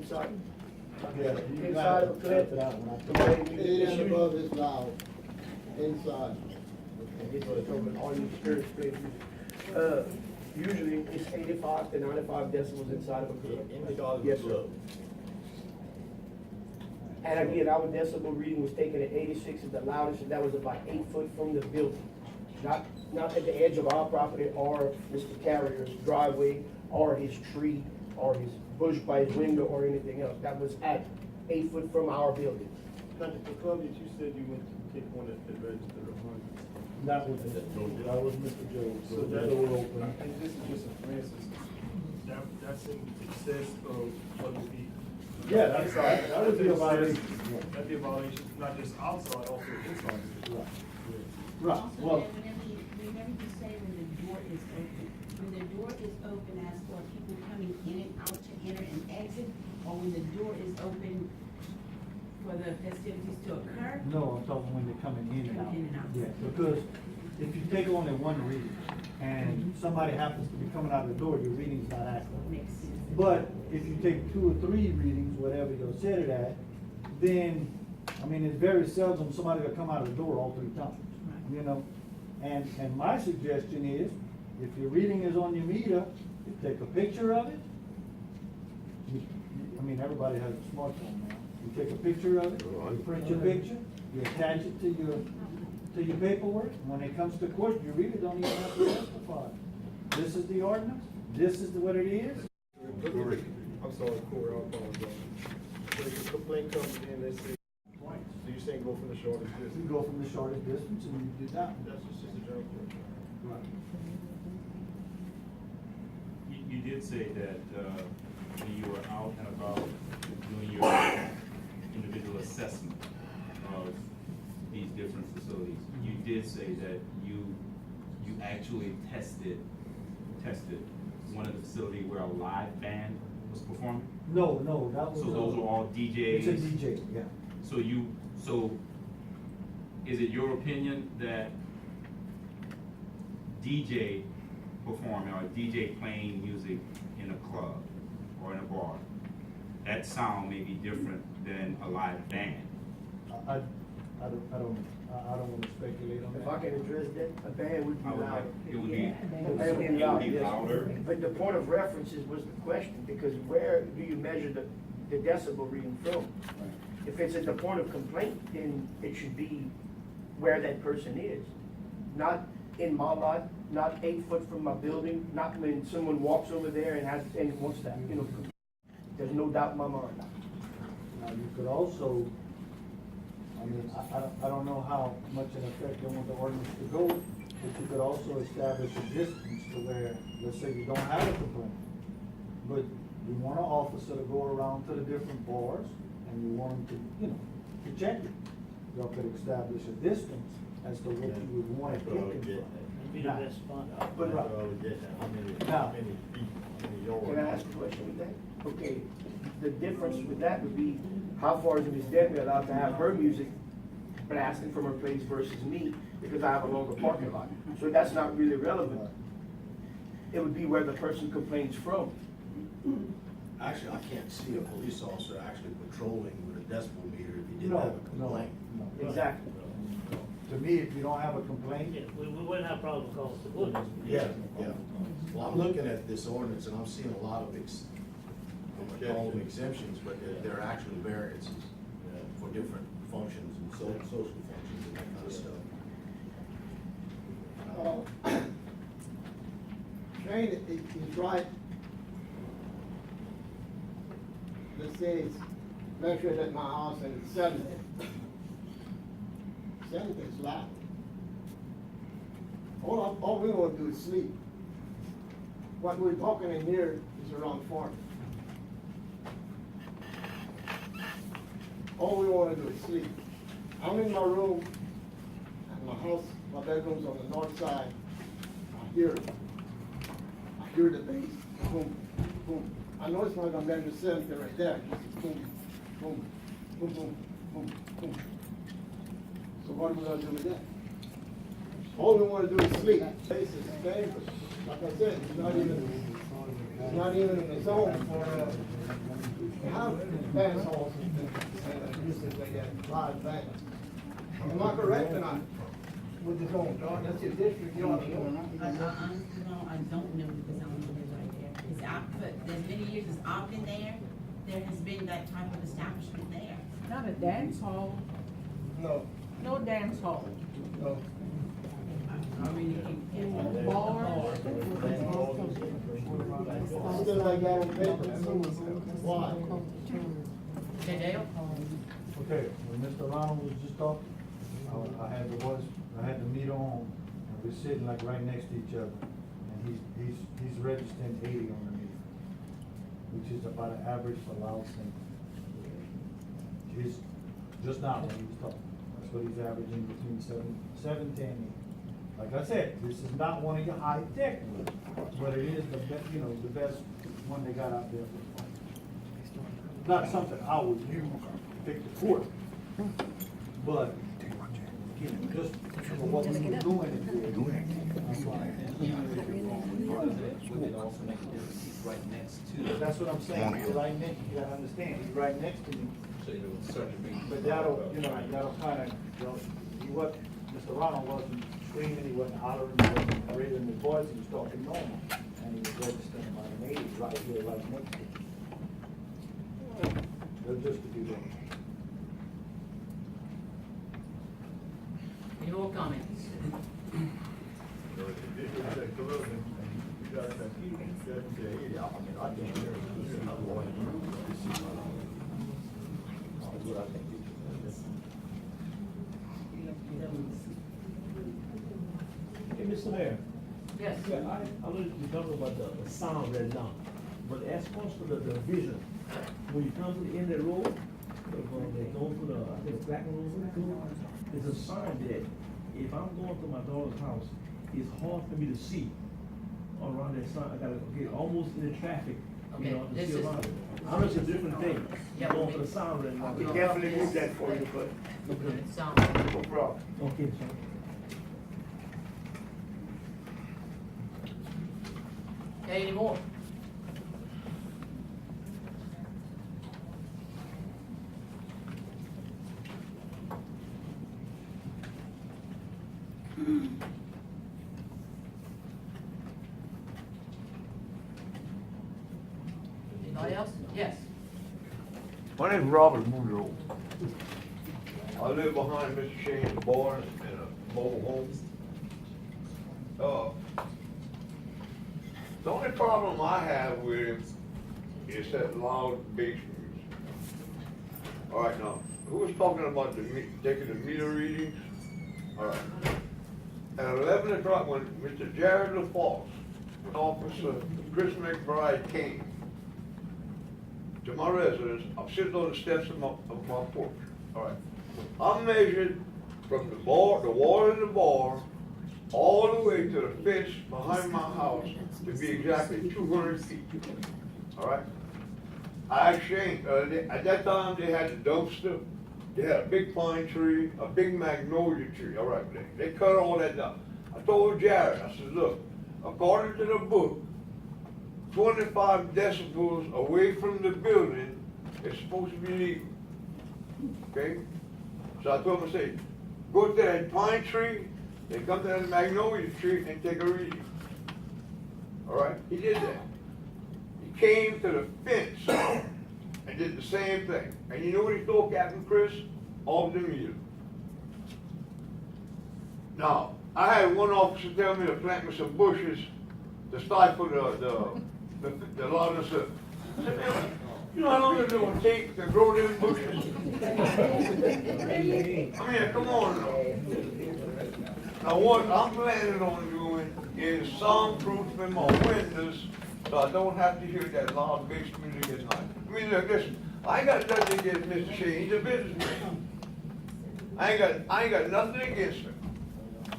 inside. Yeah, Inside of a clip. Eight and above is loud, inside. And this is from all your spirit spaces. Usually it's 85 to 95 decibels inside of a club. Yes, sir. And again, our decibel reading was taken at 86 as the loudest, and that was about 8 foot from the building. Not at the edge of our property or Mr. Carrier's driveway or his tree or his bush by his window or anything else. That was at 8 foot from our building. Patrick, the club that you said you went to take one at the register of money. That was Mr. Jones. So that, and this is just a for instance, that's in excess of what would be. Yeah, that would be a violation. That'd be a violation, not just outside, also inside. Right, well, Whenever you say when the door is open, when the door is open as for people coming in and out to enter and exit, or when the door is open for the festivities to occur? No, I'm talking when they're coming in and out. Coming in and out. Yeah, because if you take only one reading and somebody happens to be coming out the door, your reading's not accurate. Makes sense. But if you take 2 or 3 readings, whatever you'll set it at, then, I mean, it's very seldom somebody will come out of the door all 3 times, you know? And my suggestion is, if your reading is on your meter, you take a picture of it. I mean, everybody has a smartphone now. You take a picture of it, you print your picture, you attach it to your paperwork. When it comes to court, you really don't even have to testify. This is the ordinance, this is what it is. I'm sorry, Corey, I apologize. So if a complaint comes in, they say, so you're saying go from the shortest You distance? go from the shortest distance and you do that. That's just a general question. Right. You did say that when you were out and about doing your individual assessment of these different facilities, you did say that you actually tested one of the facilities where a live band was performing? No, that was. So those are all DJs? It's a DJ, yeah. So is it your opinion that DJ performing or DJ playing music in a club or in a bar, that sound may be different than a live band? I don't want to speculate on If that. I can address that, a band would be loud. It would be, A band would be loud, yes. louder. But the point of references was the question, because where do you measure the decibel reading from? If it's at the point of complaint, then it should be where that person is. Not in my lot, not 8 foot from my building, not when someone walks over there and wants that, you know. There's no doubt in my mind. Now, you could also, I mean, I don't know how much in effect you want the ordinance to go, but you could also establish a distance to where, let's say you don't have a complaint, but you want an officer to go around to the different bars, and you want him to, you know, to check it. Y'all could establish a distance as to what you would want to take it from. Now, But, Now- can I ask a question with that? Okay, the difference with that would be, how far is Ms. Debbie allowed to have her music blasting from her place versus me, because I have a longer parking lot? So that's not really relevant. It would be where the person complains from. Actually, I can't see a police officer actually patrolling with a decibel meter if he didn't No, have a complaint. no. Exactly. To me, if you don't have a complaint, We wouldn't have problem calling the police. Yeah. Well, I'm looking at this ordinance and I'm seeing a lot of I'm gonna call them exemptions, but they're actually variances for different functions and social functions and that kind of stuff. Shane, he's right. Let's say it's measured at my house and it's 70. 70 is loud. All we want to do is sleep. What we're talking in here is around 40. All we want to do is sleep. I'm in my room, and my house, my bedroom's on the north side. I hear the bass, boom, boom. I know it's not gonna measure 70 right there. It's boom, boom, boom, boom, boom, boom. So what are we gonna do with that? All we wanna do is sleep. Bass is dangerous. Like I said, it's not even in the zone for, how dance halls and this like that, live band. Am I correct or not? With this on, John, that's your district, you ought to know. I don't know because I don't live right there. It's out, but as many years as I've been there has been that type of establishment there. Not a dance hall, No, no dance hall. no. I really can't. Bars. Still like that on paper. Why? Okay, Dale? Okay, when Mr. Ronald was just talking, I had the meter on, and we're sitting like right next to each other, and he's registering 80 on the meter, which is about an average for Laos and he's, just now when he was talking, that's what he's averaging between 7 to 10. Like I said, this is not one of your high-tech ones, but it is the best, the best one they got out there. Not something I would use to pick the court, but just for what we were doing it for. Would it also make a difference, he's right next to. That's what I'm saying, he's right next, you gotta understand, he's right next to me. So it would certainly be. But that'll kind of, Mr. Ronald wasn't screaming, he wasn't hollering, he wasn't raising his voice, he was talking normal. And he was registering about an 80 right here, right next to me. Just to do that. Any more comments? Hey, Mr. Mayor. Yes. Yeah, I was talking about the sound right now, but as far as for the vision, when you come to the end of the road, when they go for the, I think, Black Road, there's a sign there. If I'm going to my daughter's house, it's hard for me to see around that sign. I gotta get almost in the traffic, Okay, to this see is- around it. I know it's a different thing. Yeah, Going but for the sound right now. We definitely move that for you, but Sound. no problem. Okay, so. Okay, any more? Anybody else? Yes. My name's Robert Munoz. I live behind Mr. Shane's barn in a mobile home. The only problem I have with him is that loud bass music. All right, now, who was talking about taking the meter readings? All right. At 11 o'clock, when Mr. Jared LaFosse, Officer Chris McBride came to my residence, I'm sitting on the steps of my porch. All right. I measured from the wall in the bar, all the way to the fence behind my house to be exactly 200 feet. All right. I exchanged, at that time they had the dumpster, they had a big pine tree, a big magnolia tree. All right, they cut all that down. I told Jared, I said, look, according to the book, 25 decibels away from the building is supposed to be legal. Okay? So I told him, I said, go to that pine tree, then come to that magnolia tree and take a reading. All right? He did that. He came to the fence and did the same thing. And you know what he told Captain Chris? Off the meter. Now, I had one officer tell me to plant me some bushes to stifle the loudness of. I said, man, you know how long it's gonna take to grow them bushes? I mean, come on now. Now what I'm planning on doing is soundproofing my windows so I don't have to hear that loud bass music at night. I mean, look, listen, I ain't got nothing against Mr. Shane, he's a businessman. I ain't got nothing against him.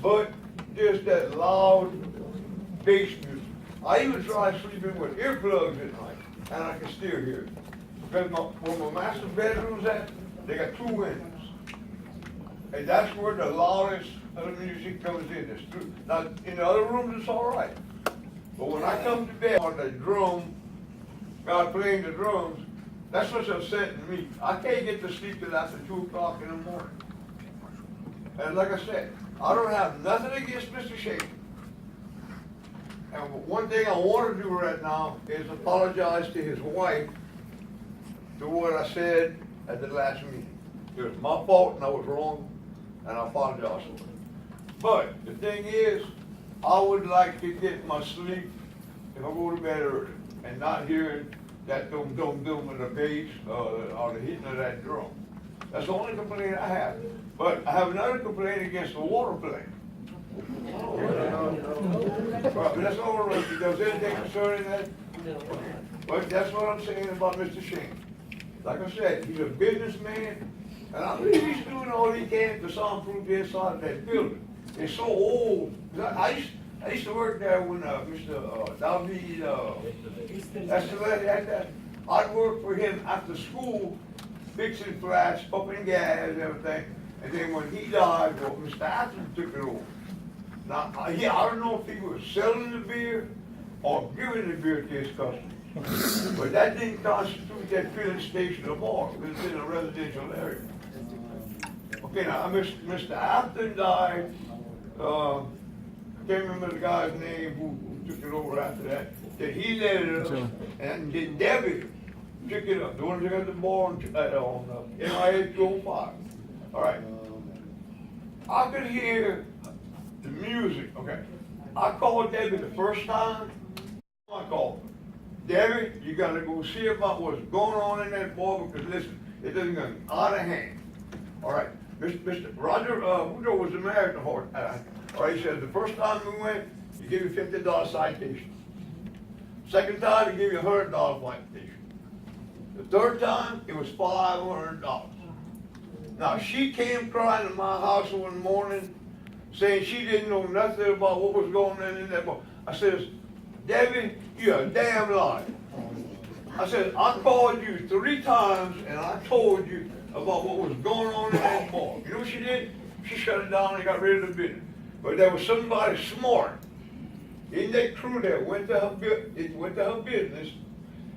But just that loud bass music. I even try sleeping with earplugs at night, and I can still hear it. Because where my master bedroom's at, they got 2 windows. And that's where the loudest of the music comes in. It's true. Now, in the other rooms, it's all right. But when I come to bed on the drum, God playing the drums, That's what's upsetting me. I can't get to sleep till after 2 o'clock in the morning. And like I said, I don't have nothing against Mr. Shaker. And one thing I want to do right now is apologize to his wife to what I said at the last meeting. It was my fault and I was wrong, and I apologize for it. But the thing is, I would like to get my sleep if I go to bed early and not hearing that dum dum dum of the bass or the hitting of that drum. That's the only complaint I have. But I have another complaint against the water plant. Well, that's all right. Does anything concerning that? But that's what I'm saying about Mr. Shane. Like I said, he's a businessman, and I believe he's doing all he can to soundproof the inside of that building. It's so old. I used to work there when Mr. David, that's the lady had that. I'd work for him after school, fixing flats, pumping gas, and everything. And then when he died, well, Mr. Atherton took it over. Now, yeah, I don't know if he was selling the beer or giving the beer to his customers. But that didn't constitute that filling station of bar, because it's in a residential area. Okay, now, Mr. Atherton died, I can't remember the guy's name who took it over after that. Then he let it up, and then Debbie took it up. The one that got the bar on MIA 205. All right. I could hear the music. Okay. I called Debbie the first time. I called her. Debbie, you got to go see about what's going on in that bar, because listen, it doesn't get out of hand. All right. Mr. Roger Woodrow was the mayor at the Hort. All right, he said the first time we went, he gave you $50 citation. Second time, he gave you $100 citation. The third time, it was $500. Now, she came crying to my house one morning, saying she didn't know nothing about what was going on in that bar. I says, Debbie, you're a damn liar. I said, I called you 3 times, and I told you about what was going on in that bar. You know what she did? She shut it down and got rid of the business. But there was somebody smart in that crew that went to her business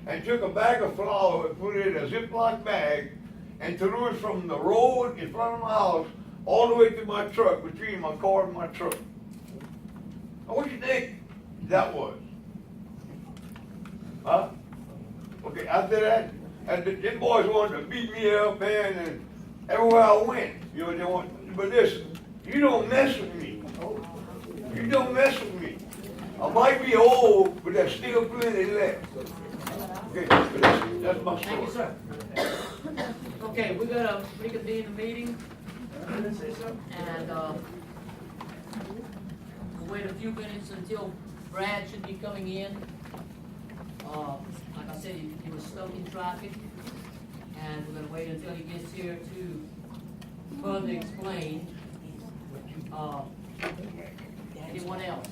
and took a bag of flour and put it in a Ziploc bag and threw it from the road in front of my house all the way to my truck, between my car and my truck. Now, what you think that was? Huh? Okay, after that, and them boys wanted to beat me up, man, and everywhere I went, you know, they want. But listen, you don't mess with me. You don't mess with me. I might be old, but there's still plenty left. Okay, but that's my story. Thank you, sir. Okay, we're gonna reconvene the meeting, and we'll wait a few minutes until Brad should be coming in. Like I said, he was stuck in traffic, and we're gonna wait until he gets here to further explain. Anyone else?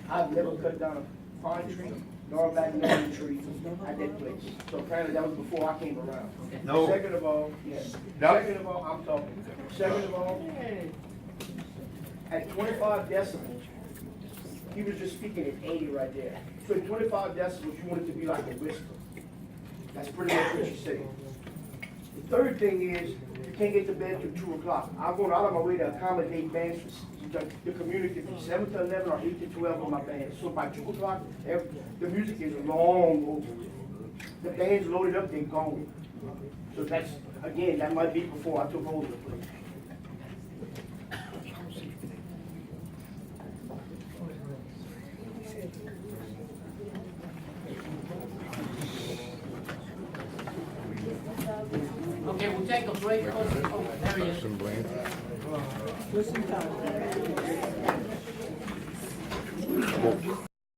I've never cut down a pine tree, nor a magnolia tree at that place. So apparently that was before I came around. Okay. No. Second of all, yes. No. Second of all, I'm talking. Second of all, at 25 decibels, he was just speaking at 80 right there. So at 25 decibels, you want it to be like a whisper. That's pretty much what you're saying. The third thing is, you can't get to bed till 2 o'clock. I'm going out of my way to accommodate bands for the community from 7 to 11 or 8 to 12 on my band. So by 2 o'clock, the music is long over. The band's loaded up, they're gone. So that's, again, that might be before I took over the place. Okay, we'll take a break. Oh, there he is. Listen, Tom.